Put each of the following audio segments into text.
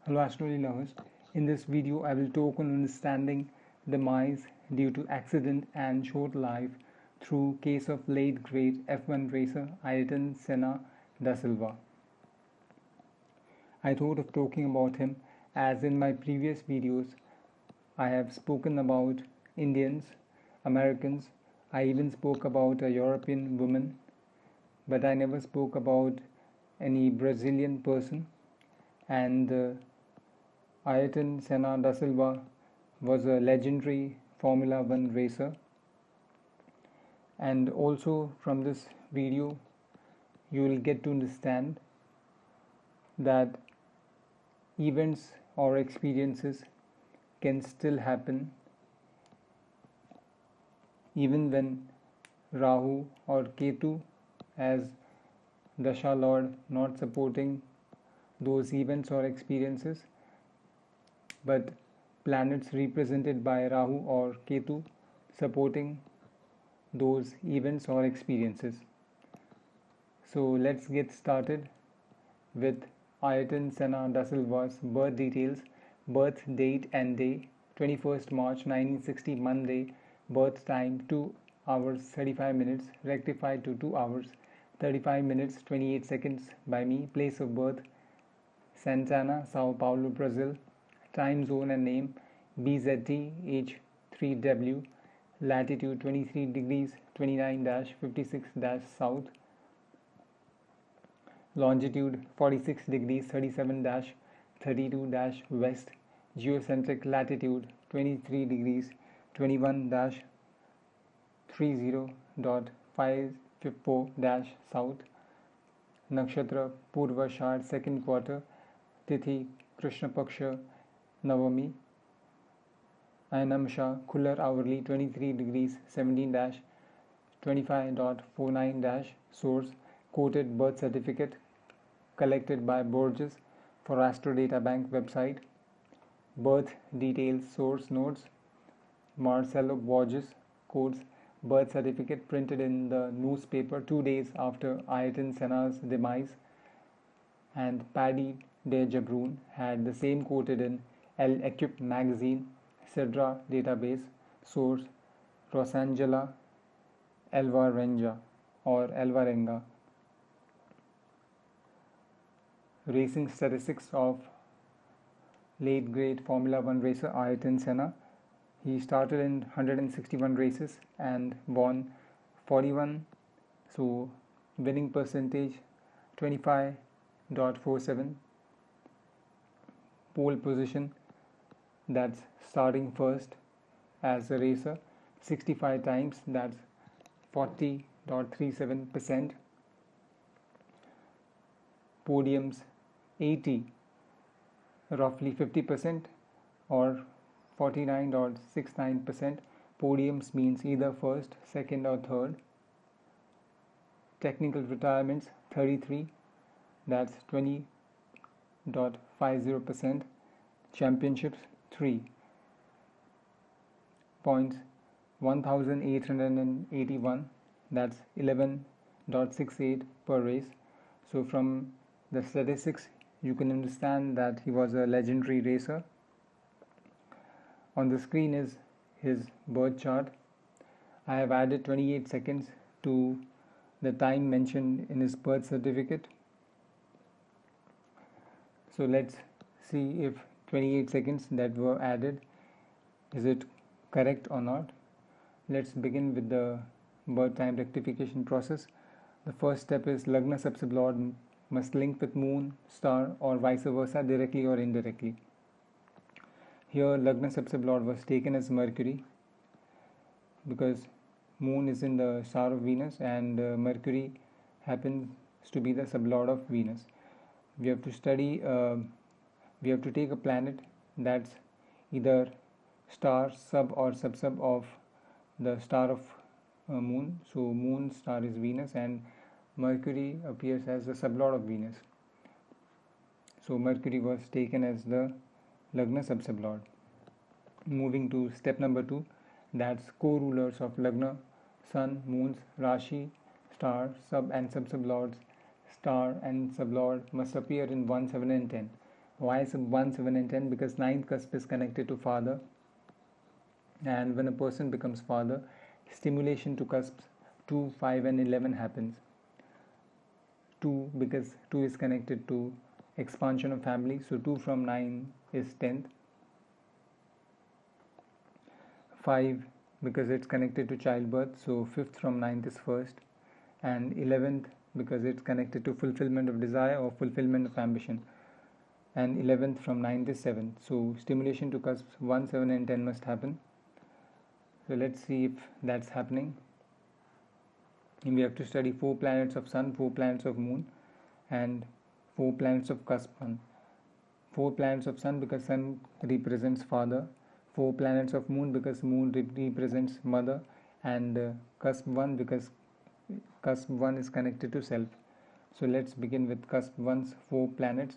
Hello astrology lovers. In this video I will talk on understanding demise due to accident and short life through case of late great F1 racer Ayrton Senna da Silva. I thought of talking about him as in my previous videos I have spoken about Indians, Americans, I even spoke about a European woman, but I never spoke about any Brazilian person. And Ayrton Senna da Silva was a legendary Formula One racer. And also from this video, you will get to understand that events or experiences can still happen even when Rahu or Ketu as Dasha Lord not supporting those events or experiences, but planets represented by Rahu or Ketu supporting those events or experiences. So let's get started with Ayrton Senna da Silva's birth details, birth date and day 21st March 1960 Monday, birth time 2 hours 35 minutes rectified to 2 hours 35 minutes 28 seconds by me, place of birth Santana, Sao Paulo, Brazil, time zone and name BZT H3W, latitude 23 degrees 29-56 south, longitude 46 degrees 37-32 west, geocentric latitude 23 degrees 21-30.54 south, nakshatra Purvashad, second quarter, तिथि कृष्ण पक्ष नवमी, Ayanamsha Khular hourly 23 degrees 17-25.49 source quoted birth certificate collected by Borges for Astro Data Bank website, birth details source notes Marcelo Borges quotes birth certificate printed in the newspaper 2 days after Ayrton Senna's demise, and Paddy de Jabroon had the same quoted in El Equipe magazine, Cedra database, source Rosangela Alvarenga or Alvarenga. Racing statistics of late great Formula One racer Ayrton Senna. He started in 161 races and won 41, so winning percentage 25.47, pole position, that's starting first as a racer 65 times, that's 40.37%, podiums 80, roughly 50% or 49.69%. Podiums means either first, second or third. Technical retirements 33, that's 20.50%. Championships 3 points 1881, that's 11.68 per race. So from the statistics you can understand that he was a legendary racer. On the screen is his birth chart. I have added 28 seconds to the time mentioned in his birth certificate. So let's see if 28 seconds that were added, is it correct or not. Let's begin with the birth time rectification process. The first step is Lagna Sabsab Lord must link with moon, star or vice versa directly or indirectly. Here Lagna Sabsab Lord was taken as Mercury because moon is in the star of Venus and Mercury happens to be the sublord of Venus. We have to study, we have to take a planet that's either star, sub or sub of the star of moon. So moon star is Venus and Mercury appears as the sublord of Venus. So Mercury was taken as the Lagna sub-sublord. Moving to step number 2, that's co-rulers of Lagna, Sun, Moons, Rashi, Star, Sub and Sub-sublords. Star and Sublord must appear in 1, 7 and 10. Why 1, 7 and 10? Because ninth cusp is connected to father, and when a person becomes father, stimulation to cusps 2, 5 and 11 happens. 2, because 2 is connected to expansion of family, so 2 from 9 is 10th. 5, because it's connected to childbirth, so 5th from 9th is 1st. And 11th, because it's connected to fulfillment of desire or fulfillment of ambition, and 11th from 9th is 7th. So stimulation to cusps 1, 7 and 10 must happen. So let's see if that's happening. And we have to study 4 planets of sun, 4 planets of moon, and 4 planets of cusp 1. 4 planets of sun because sun represents father, 4 planets of moon because moon represents mother, and cusp 1 because cusp 1 is connected to self. So let's begin with cusp 1's 4 planets.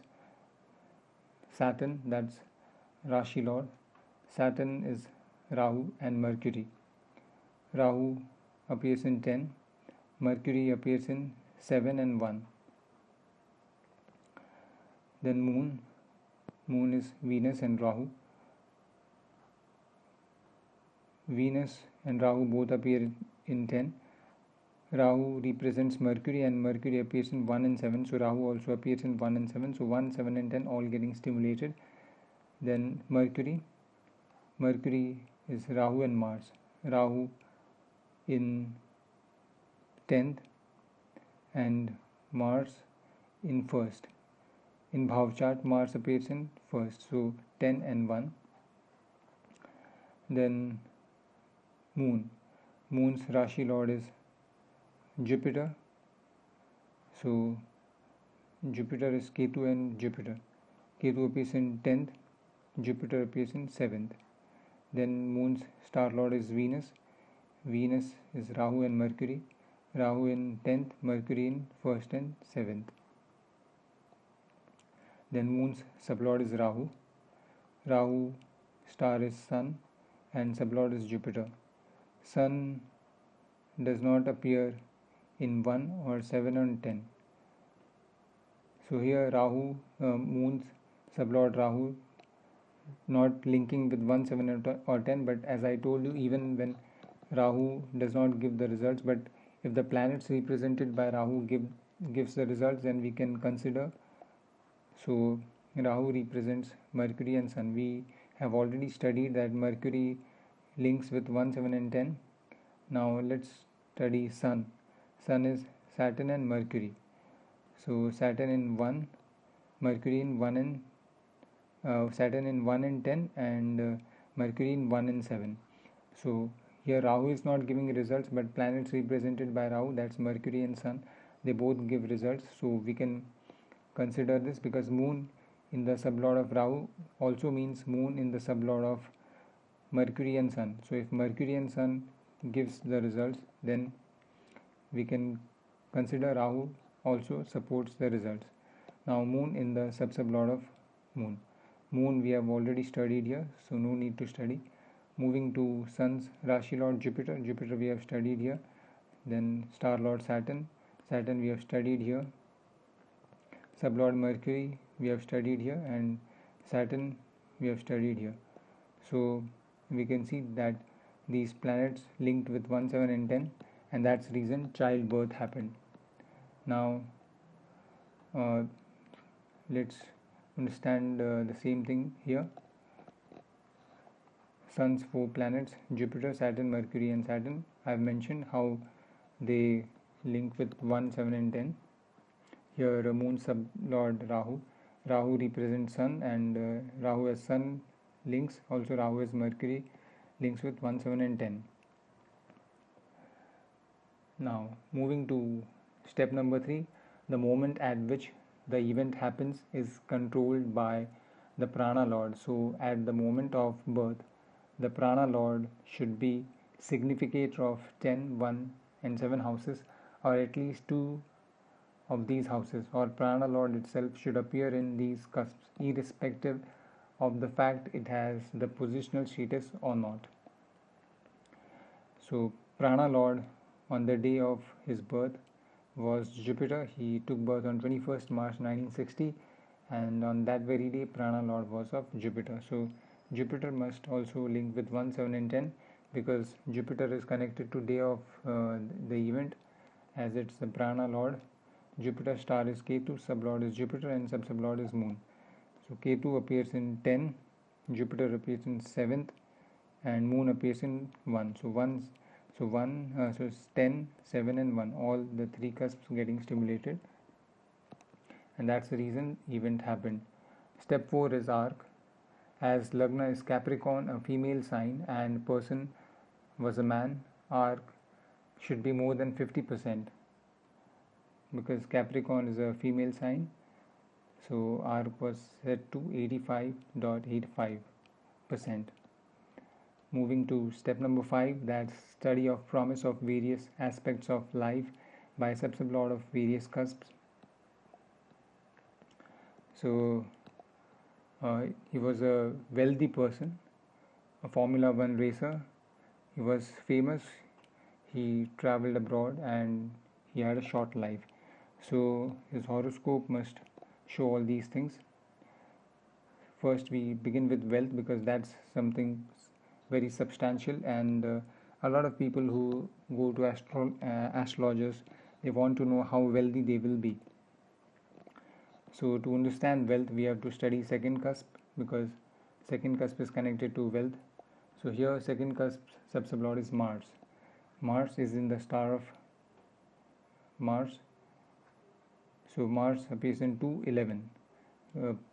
Saturn, that's Rashi Lord. Saturn is Rahu and Mercury. Rahu appears in 10, Mercury appears in 7 and 1. Then moon is Venus and Rahu. Venus and Rahu both appear in 10. Rahu represents Mercury and Mercury appears in 1 and 7, so Rahu also appears in 1 and 7, so 1, 7 and 10 all getting stimulated. Then Mercury is Rahu and Mars. Rahu in 10th and Mars in 1st. In Bhav chart, Mars appears in 1st, so 10 and 1. Then moon's Rashi Lord is Jupiter, so Jupiter is Ketu and Jupiter. Ketu appears in 10th, Jupiter appears in 7th. Then moon's star lord is Venus. Venus is Rahu and Mercury. Rahu in 10th, Mercury in 1st and 7th. Then moon's sublord is Rahu. Rahu star is Sun and sublord is Jupiter. Sun does not appear in 1 or 7 or 10. So here Rahu, moon's sublord Rahu, not linking with 1, 7 or 10, but as I told you, even when Rahu does not give the results, but if the planets represented by Rahu gives the results, then we can consider. So Rahu represents Mercury and Sun. We have already studied that Mercury links with 1, 7 and 10. Now let's study Sun. Sun is Saturn and Mercury. So Saturn in 1, Mercury in 1 and Saturn in 1 and 10, and Mercury in 1 and 7. So here Rahu is not giving results, but planets represented by Rahu, that's Mercury and Sun, they both give results. So we can consider this because moon in the sublord of Rahu also means moon in the sublord of Mercury and Sun. So if Mercury and Sun gives the results, then we can consider Rahu also supports the results. Now moon in the sublord of moon. Moon we have already studied here, so no need to study. Moving to Sun's Rashi Lord Jupiter. Jupiter we have studied here. Then Star Lord Saturn. Saturn we have studied here. Sublord Mercury we have studied here, and Saturn we have studied here. So we can see that these planets linked with 1, 7 and 10, and that's the reason childbirth happened. Now let's understand the same thing here. Sun's 4 planets, Jupiter, Saturn, Mercury and Saturn. I have mentioned how they link with 1, 7 and 10. Here moon sublord Rahu. Rahu represents Sun, and Rahu as Sun links, also Rahu as Mercury links with 1, 7 and 10. Now moving to step number 3, the moment at which the event happens is controlled by the prana lord. So at the moment of birth, the prana lord should be significator of 10, 1 and 7 houses, or at least 2 of these houses, or prana lord itself should appear in these cusps irrespective of the fact it has the positional status or not. So prana lord on the day of his birth was Jupiter. He took birth on 21st March 1960, and on that very day Prana Lord was of Jupiter. So Jupiter must also link with 1, 7 and 10 because Jupiter is connected to day of the event, as it's the Prana Lord. Jupiter star is Ketu, sublord is Jupiter and sub-sublord is Moon. So Ketu appears in 10, Jupiter appears in 7th and Moon appears in 1. So it's 10, 7 and 1, all the three cusps getting stimulated, and that's the reason event happened. Step 4 is arc. As Lagna is Capricorn, a female sign, and person was a man, arc should be more than 50% because Capricorn is a female sign. So arc was set to 85.85%. Moving to step number 5, that's study of promise of various aspects of life by sub-sublord of various cusps. So he was a wealthy person, a Formula 1 racer. He was famous, he traveled abroad, and he had a short life. So his horoscope must show all these things. First, we begin with wealth because that's something very substantial, and a lot of people who go to astrologers, they want to know how wealthy they will be. So to understand wealth, we have to study second cusp because second cusp is connected to wealth. So here second cusp sub-sublord is Mars. Mars is in the star of Mars. So Mars appears in 211.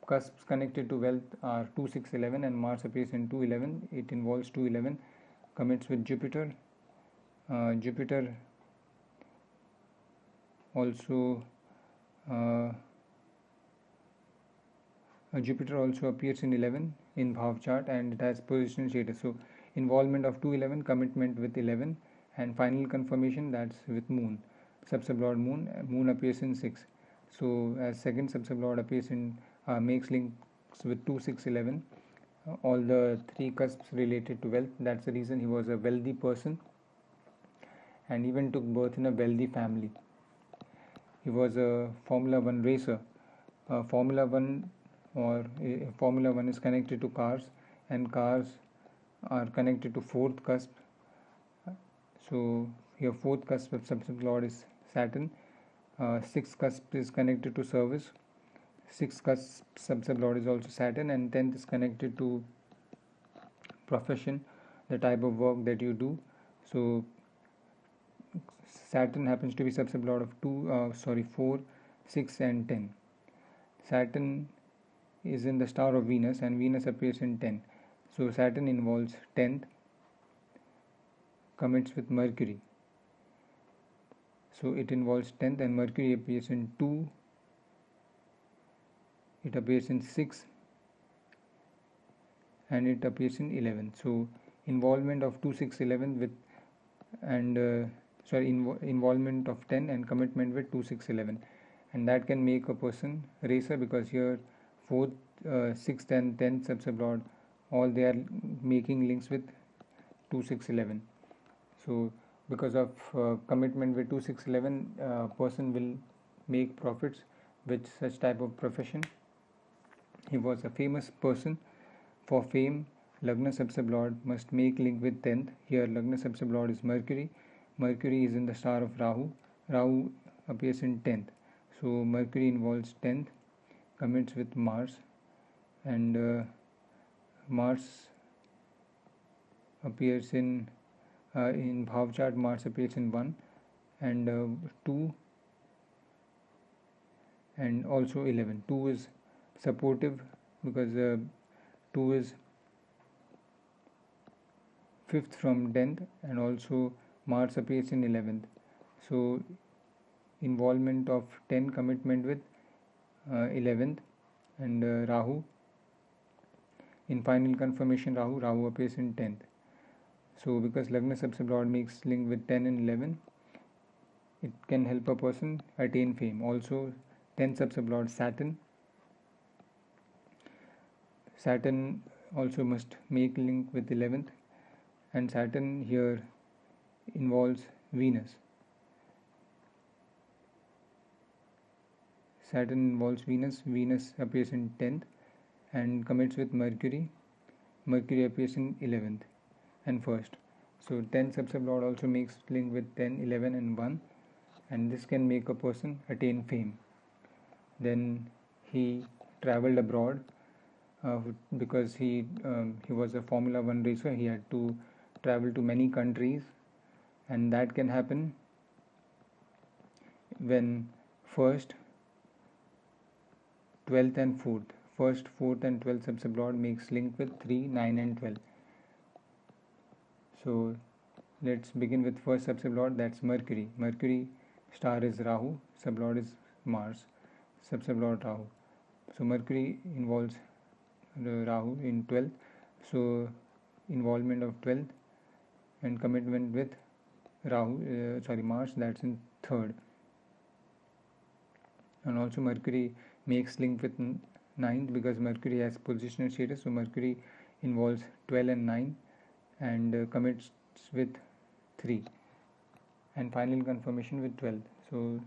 Cusps connected to wealth are 2, 6, 11, and Mars appears in 211. It involves 211, commits with Jupiter. Jupiter also appears in 11 in Bhav chart, and it has positional status. So involvement of 211, commitment with 11, and final confirmation, that's with Moon. Sub-sublord Moon. Moon appears in 6. So as second sub-sublord appears in makes links with 2, 6, 11. All the three cusps related to wealth. That's the reason he was a wealthy person and even took birth in a wealthy family. He was a Formula 1 racer. Formula 1 Formula 1 is connected to cars, and cars are connected to fourth cusp. So here fourth cusp of sub-sublord is Saturn. Sixth cusp is connected to service. Sixth cusp sub-sublord is also Saturn, and 10th is connected to profession, the type of work that you do. So Saturn happens to be sub-sublord of 4, 6 and 10. Saturn is in the star of Venus, and Venus appears in 10. So Saturn involves 10th, commits with Mercury. So it involves 10th, and Mercury appears in 2, it appears in 6, and it appears in 11. So involvement of 2, 6, 11 with involvement of 10 and commitment with 2, 6, 11, and that can make a person racer because here 4th, 6th and 10th sub-sublord, all they are making links with 2, 6, 11. So because of commitment with 2, 6, 11, person will make profits with such type of profession. He was a famous person. For fame, Lagna sub-sublord must make link with 10th. Here Lagna sub-sublord is Mercury. Mercury is in the star of Rahu. Rahu appears in 10th. So Mercury involves 10th, commits with Mars, and Mars appears in Bhav chart. Mars appears in 1 and 2 and also 11. 2 is supportive because 2 is 5th from 10th, and also Mars appears in 11th. So involvement of 10, commitment with 11th, and Rahu. In final confirmation, Rahu appears in 10th. So because Lagna sub-sublord makes link with 10 and 11, it can help a person attain fame. Also 10 sub-sublord Saturn. Saturn also must make link with 11th, and Saturn here involves Venus. Saturn involves Venus. Venus appears in 10th and commits with Mercury. Mercury appears in 11th and 1st. So 10 subsublord also makes link with 10, 11 and 1, and this can make a person attain fame. Then he traveled abroad because he was a Formula 1 racer. He had to travel to many countries, and that can happen when 1st, 12th and 4th. 1st, 4th and 12th subsublord makes link with 3, 9 and 12. So let's begin with first subsublord, that's Mercury. Mercury star is Rahu, sublord is Mars, subsublord Rahu. So Mercury involves Rahu in 12th, so involvement of 12th and commitment with Mars, that's in 3rd. And also Mercury makes link with 9th because Mercury has positional status, so Mercury involves 12 and 9 and commits with 3, and final confirmation with 12, so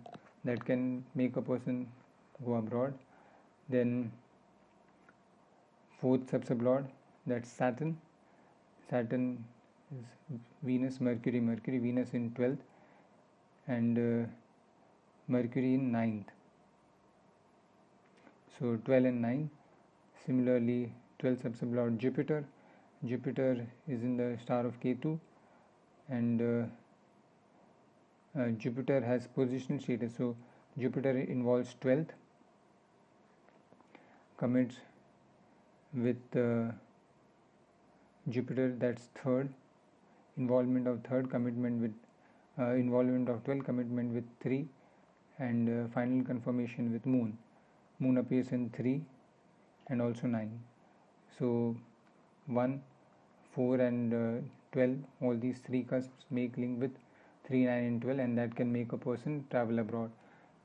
that can make a person go abroad. Then 4th subsublord, that's Saturn. Saturn is Venus, Mercury, Venus in 12th and Mercury in 9th. So 12 and 9. Similarly 12th subsublord Jupiter. Jupiter is in the star of Ketu, and Jupiter has positional status, so Jupiter involves 12th, commits with Jupiter, that's 3rd, involvement of 3rd, commitment with involvement of 12, commitment with 3, and final confirmation with Moon. Moon appears in 3 and also 9. So 1, 4 and 12, all these three cusps make link with 3, 9 and 12, and that can make a person travel abroad.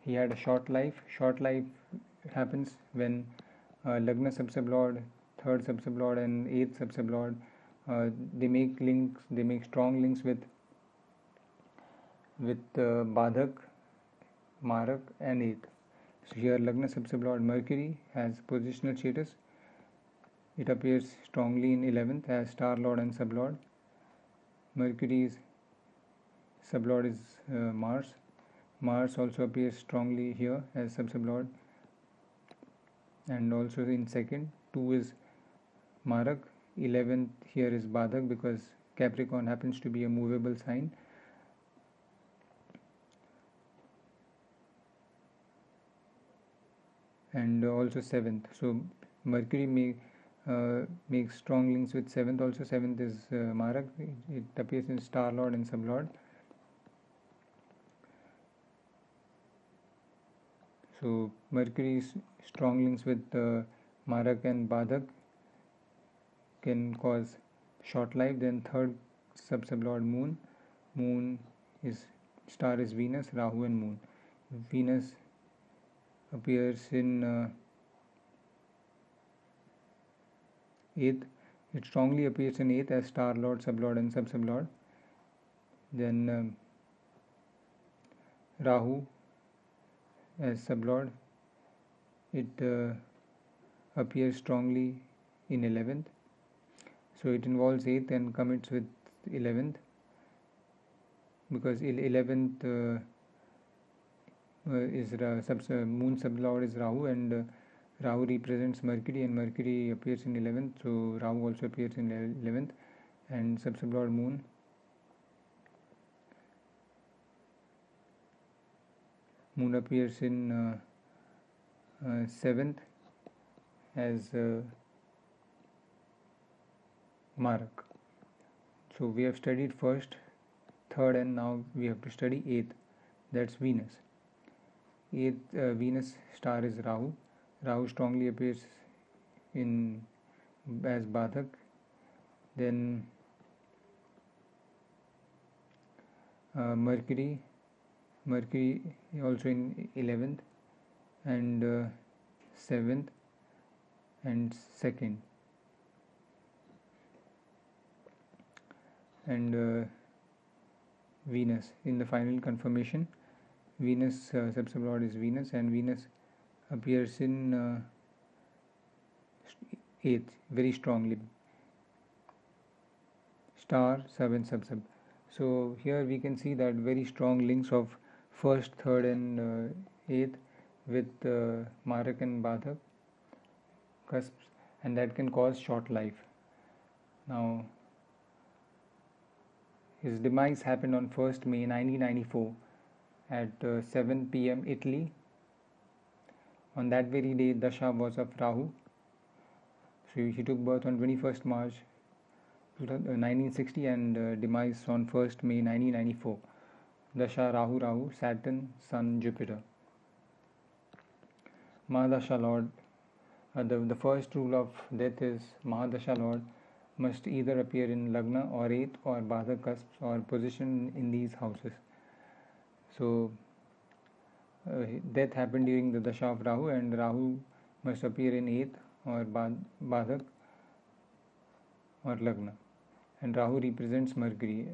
He had a short life. Short life happens when Lagna subsublord, 3rd subsublord and 8th subsublord, they make strong links with Badhak, Marak and 8th. So here Lagna subsublord Mercury has positional status. It appears strongly in 11th as star lord and sublord. Mercury's sublord is Mars. Mars also appears strongly here as subsublord, and also in 2nd. 2 is Marak. 11th here is Badhak because Capricorn happens to be a movable sign. And also 7th. So Mercury makes strong links with 7th. Also 7th is Marak. It appears in star lord and sublord. So Mercury's strong links with Marak and Badhak can cause short life. Then 3rd subsublord Moon. Moon is star is Venus, Rahu and Moon. Venus appears in 8th. It strongly appears in 8th as star lord, sublord and subsublord. Then Rahu as sublord, it appears strongly in 11th, so it involves 8th and commits with 11th because 11th is Moon sublord is Rahu, and Rahu represents Mercury, and Mercury appears in 11th, so Rahu also appears in 11th, and subsublord Moon. Moon appears in 7th as Marak. So we have studied 1st, 3rd, and now we have to study 8th. That's Venus. 8th Venus star is Rahu. Rahu strongly appears in as Badhak. Then Mercury also in 11th and 7th and 2nd, and Venus in the final confirmation. Venus subsublord is Venus, and Venus appears in 8th very strongly, star, sub and sub. So here we can see that very strong links of first, third and 8th with Marak and Badhak cusps, and that can cause short life. Now his demise happened on 1st May 1994 at 7 p.m. Italy. On that very day, Dasha was of Rahu. So he took birth on 21st March 1960 and demise on 1st May 1994. Dasha Rahu, Saturn, Sun, Jupiter. Mahadasha Lord. The first rule of death is Mahadasha Lord must either appear in Lagna or 8th or Badhak cusps or position in these houses. So death happened during the Dasha of Rahu, and Rahu must appear in 8th or Badhak or Lagna, and Rahu represents Mercury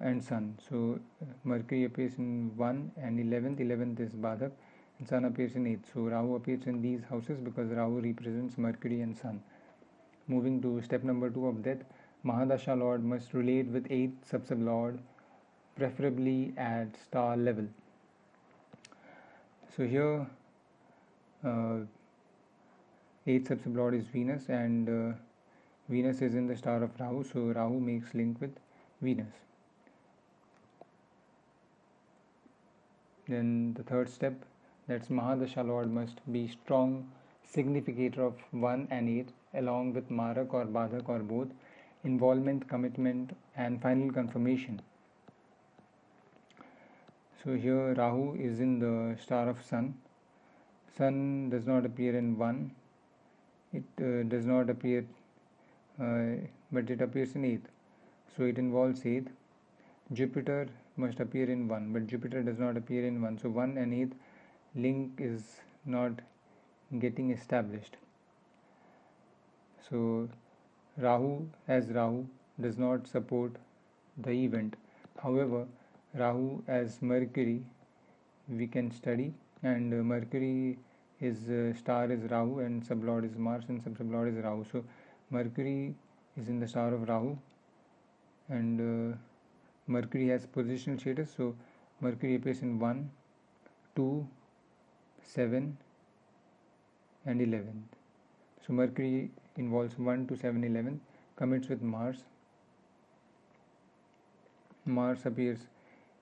and Sun. So Mercury appears in 1 and 11th is Badhak, and Sun appears in 8th. So Rahu appears in these houses because Rahu represents Mercury and Sun. Moving to step number 2 of death, Mahadasha Lord must relate with 8th sub Lord, preferably at star level. So here 8th sub Lord is Venus, and Venus is in the star of Rahu, so Rahu makes link with Venus. Then the third step, that's Mahadasha Lord must be strong significator of 1 and 8 along with Marak or Badhak or both, involvement, commitment and final confirmation. So here Rahu is in the star of Sun. Sun does not appear in 1, it does not appear but it appears in 8th, so it involves 8th. Jupiter must appear in 1, but Jupiter does not appear in 1, so 1 and 8th link is not getting established. So Rahu does not support the event. However, Rahu as Mercury we can study, and Mercury is star is Rahu and sublord is Mars and sub-sublord is Rahu. So Mercury is in the star of Rahu, and Mercury has positional status, so Mercury appears in 1, 2, 7 and 11. So Mercury involves 1, 2, 7, 11, commits with Mars. Mars appears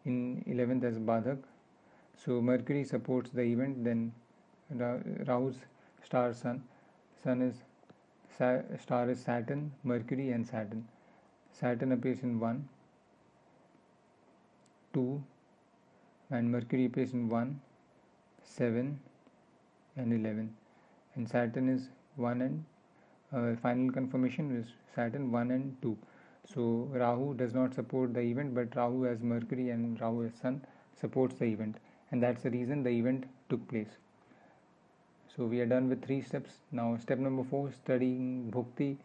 in 11th as Badhak, so Mercury supports the event. Then Rahu's star Sun star is Saturn, Mercury and Saturn. Saturn appears in 1, 2 and Mercury appears in 1, 7 and 11, and Saturn is 1 and final confirmation is Saturn 1 and 2. So Rahu does not support the event, but Rahu as Mercury and Rahu as Sun supports the event, and that's the reason the event took place. So we are done with 3 steps. Now step number 4, studying Bhukti,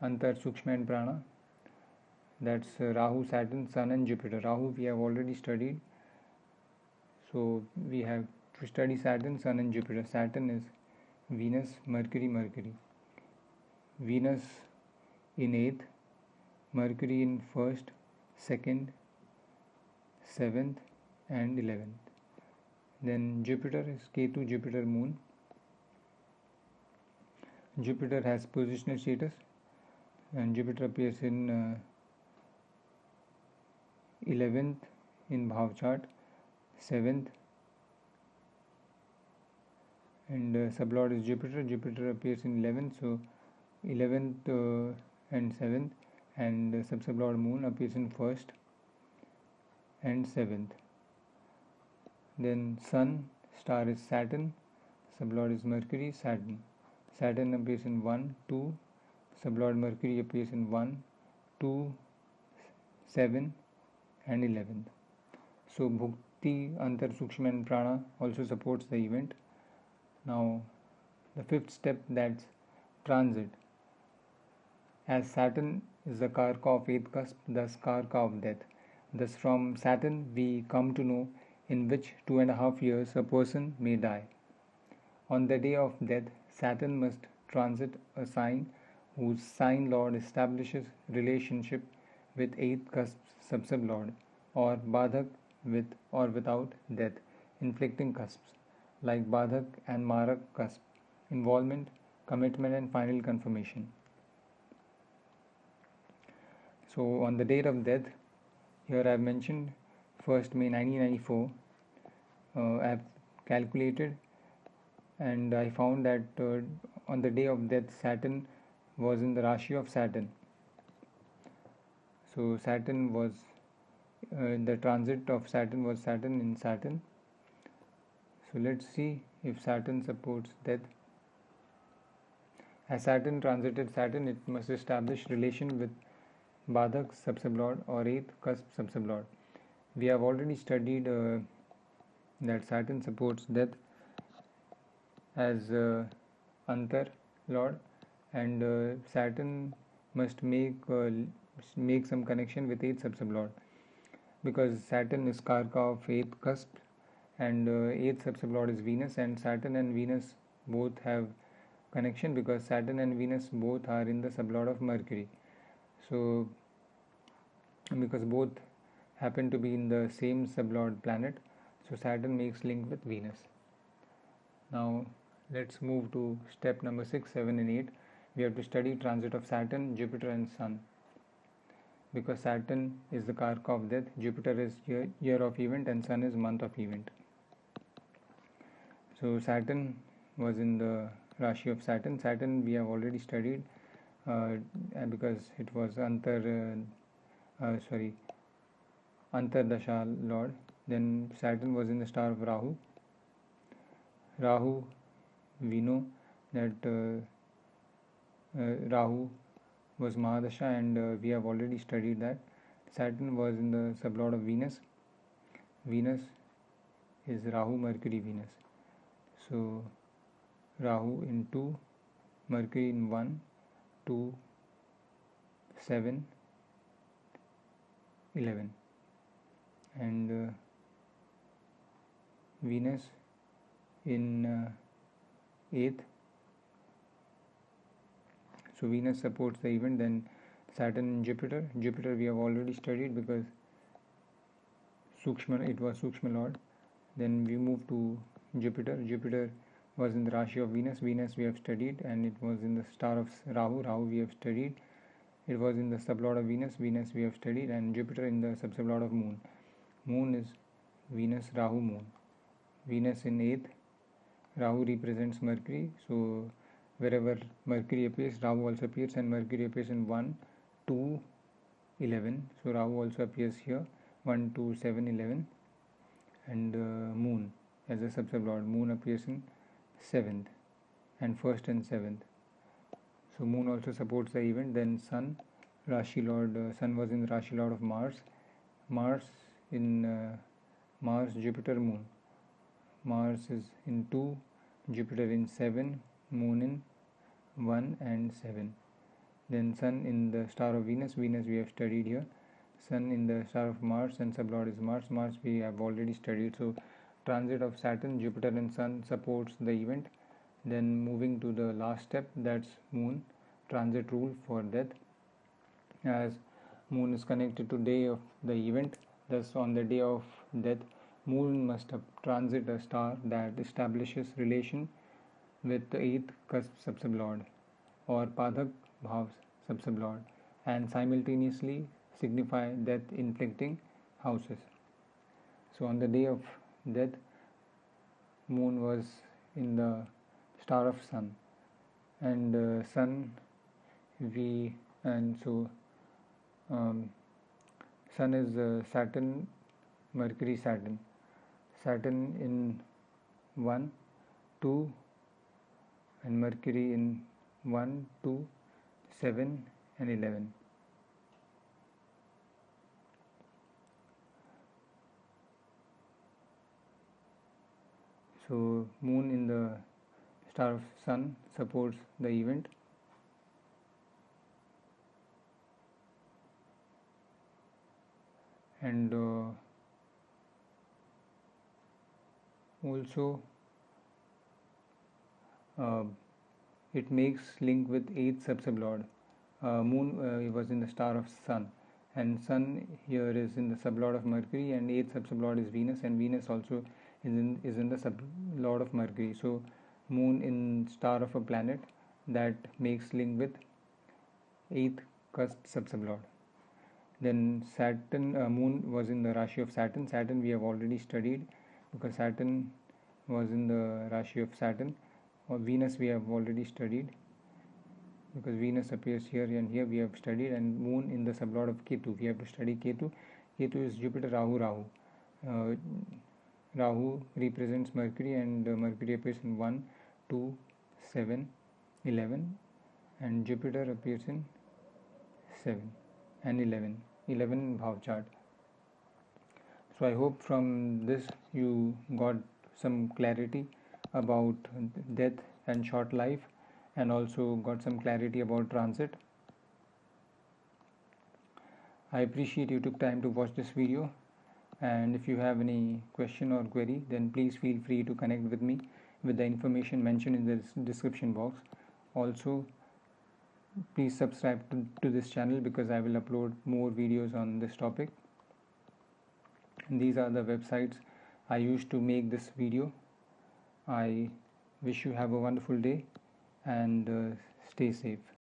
Antar, Sukshma and Prana. That's Rahu, Saturn, Sun and Jupiter. Rahu we have already studied, so we have to study Saturn, Sun and Jupiter. Saturn is Venus, Mercury. Venus in 8th, Mercury in 1st, 2nd, 7th and 11th. Then Jupiter is Ketu, Jupiter, Moon. Jupiter has positional status, and Jupiter appears in 11th in Bhav chart, 7th, and sublord is Jupiter. Jupiter appears in 11th, so 11th and 7th, and sub-sublord Moon appears in 1st and 7th. Then Sun star is Saturn, sublord is Mercury, Saturn. Saturn appears in 1, 2, sublord Mercury appears in 1, 2, 7 and 11th. So Bhukti, Antar, Sukshma and Prana also supports the event. Now the 5th step, that's transit. As Saturn is the Karka of 8th cusp, thus Karka of death. Thus from Saturn we come to know in which 2.5 years a person may die. On the day of death, Saturn must transit a sign whose sign lord establishes relationship with eighth cusp subsublord, or Badhak with or without death, inflicting cusps like Badhak and Marak cusp, involvement, commitment, and final confirmation. So, on the date of death, here I have mentioned 1st May 1994. I have calculated and I found that on the day of death, Saturn was in the Rashi of Saturn. So Saturn was the transit of Saturn was Saturn in Saturn. So let's see if Saturn supports death. As Saturn transited Saturn, it must establish relation with Badhak subsublord or 8th cusp subsublord. We have already studied that Saturn supports death as Antar Lord, and Saturn must make some connection with 8th subsublord, because Saturn is Karka of 8th cusp, and 8th subsublord is Venus, and Saturn and Venus both have connection because Saturn and Venus both are in the sublord of Mercury. So because both happen to be in the same sublord planet, so Saturn makes link with Venus. Now let's move to step number 6, 7 and 8. We have to study transit of Saturn, Jupiter and Sun. Because Saturn is the Karka of death, Jupiter is year of event, and Sun is month of event. So Saturn was in the Rashi of Saturn. Saturn we have already studied because it was Antardasha Lord. Then Saturn was in the star of Rahu. Rahu, we know that Rahu was Mahadasha, and we have already studied that. Saturn was in the sublord of Venus. Venus is Rahu, Mercury, Venus. So Rahu in 2, Mercury in 1, 2, 7, 11, and Venus in 8th. So Venus supports the event. Then Saturn and Jupiter. Jupiter we have already studied because it was Sukshma Lord. Then we move to Jupiter. Jupiter was in the Rashi of Venus. Venus we have studied, and it was in the star of Rahu. Rahu we have studied. It was in the sublord of Venus. Venus we have studied, and Jupiter in the subsublord of Moon. Moon is Venus, Rahu, Moon. Venus in 8th. Rahu represents Mercury. So wherever Mercury appears, Rahu also appears, and Mercury appears in 1, 2, 11. So Rahu also appears here, 1, 2, 7, 11. And Moon as a subsublord. Moon appears in 7th and 1st and 7th. So Moon also supports the event. Then Sun, Rashi Lord. Sun was in the Rashi Lord of Mars. Mars in Mars, Jupiter, Moon. Mars is in 2, Jupiter in 7, Moon in 1 and 7. Then Sun in the star of Venus. Venus we have studied here. Sun in the star of Mars, and sublord is Mars. Mars we have already studied. So transit of Saturn, Jupiter and Sun supports the event. Then moving to the last step, that's Moon, transit rule for death. As Moon is connected to day of the event, thus on the day of death, Moon must transit a star that establishes relation with the 8th cusp subsublord or Padhak Bhav subsublord, and simultaneously signify death inflicting houses. So on the day of death, Moon was in the star of Sun, and Sun Sun is Saturn, Mercury, Saturn. Saturn in 1, 2, and Mercury in 1, 2, 7 and 11. So Moon in the star of Sun supports the event. And also uh, it makes link with 8th sublord. Moon was in the star of Sun, and Sun here is in the sublord of Mercury, and 8th sublord is Venus, and Venus also is in the sublord of Mercury. So Moon in star of a planet, that makes link with 8th cusp sublord. Then Saturn, Moon was in the Rashi of Saturn. Saturn we have already studied, because Saturn was in the Rashi of Saturn. Or Venus we have already studied, because Venus appears here and here we have studied, and Moon in the sublord of Ketu. We have to study Ketu. Ketu is Jupiter, Rahu. Uh, Rahu represents Mercury, and Mercury appears in 1, 2, 7, 11, and Jupiter appears in 7 and 11 bhav chart. So I hope from this you got some clarity about death and short life, and also got some clarity about transit. I appreciate you took time to watch this video, and if you have any question or query, then please feel free to connect with me with the information mentioned in the description box. Also, please subscribe to this channel, because I will upload more videos on this topic. And these are the websites I used to make this video. I wish you have a wonderful day, and stay safe.